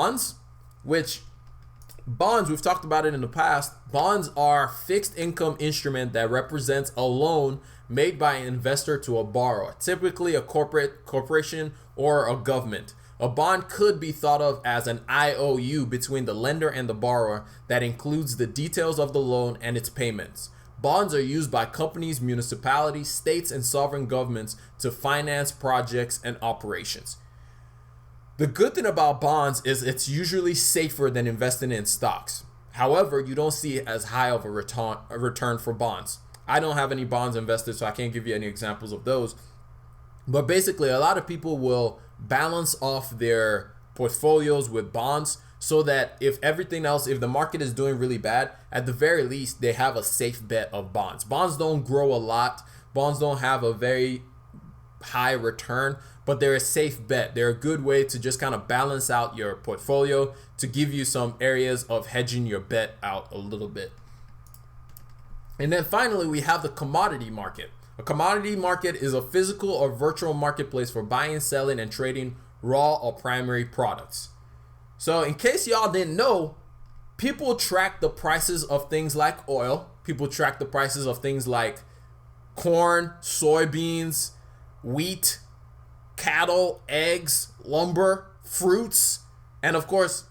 bonds, which bonds, we've talked about it in the past. Bonds are fixed income instrument that represents a loan made by an investor to a borrower, typically a corporation or a government. A bond could be thought of as an IOU between the lender and the borrower that includes the details of the loan and its payments. Bonds are used by companies, municipalities, states, and sovereign governments to finance projects and operations. The good thing about bonds is it's usually safer than investing in stocks. However, you don't see as high of a return for bonds. I don't have any bonds invested, so I can't give you any examples of those. But basically, a lot of people will balance off their portfolios with bonds so that if everything else, if the market is doing really bad, at the very least, they have a safe bet of bonds. Bonds don't grow a lot. Bonds don't have a very high return, but they're a safe bet. They're a good way to just kind of balance out your portfolio to give you some areas of hedging your bet out a little bit. And then finally, we have the commodity market. A commodity market is a physical or virtual marketplace for buying, selling, and trading raw or primary products. So in case y'all didn't know, people track the prices of things like oil. People track the prices of things like corn, soybeans, wheat, cattle, eggs, lumber, fruits, and of course,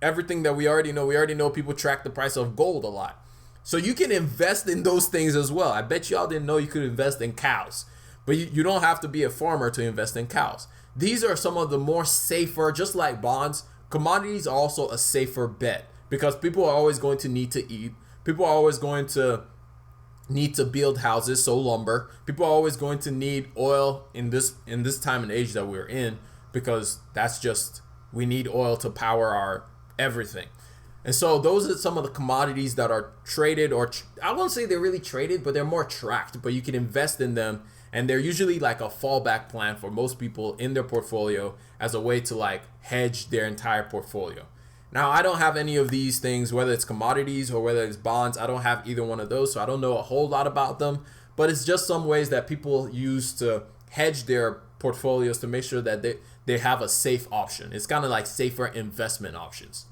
everything that we already know. We already know people track the price of gold a lot. So you can invest in those things as well. I bet y'all didn't know you could invest in cows, but you don't have to be a farmer to invest in cows. These are some of the more safer, just like bonds, commodities are also a safer bet because people are always going to need to eat. People are always going to need to build houses, so lumber. People are always going to need oil in this time and age that we're in because that's just, we need oil to power our everything. And so those are some of the commodities that are traded, or I won't say they're really traded, but they're more tracked, but you can invest in them. And they're usually like a fallback plan for most people in their portfolio as a way to like hedge their entire portfolio. Now, I don't have any of these things, whether it's commodities or whether it's bonds. I don't have either one of those, so I don't know a whole lot about them. But it's just some ways that people use to hedge their portfolios to make sure that they have a safe option. It's kind of like safer investment options.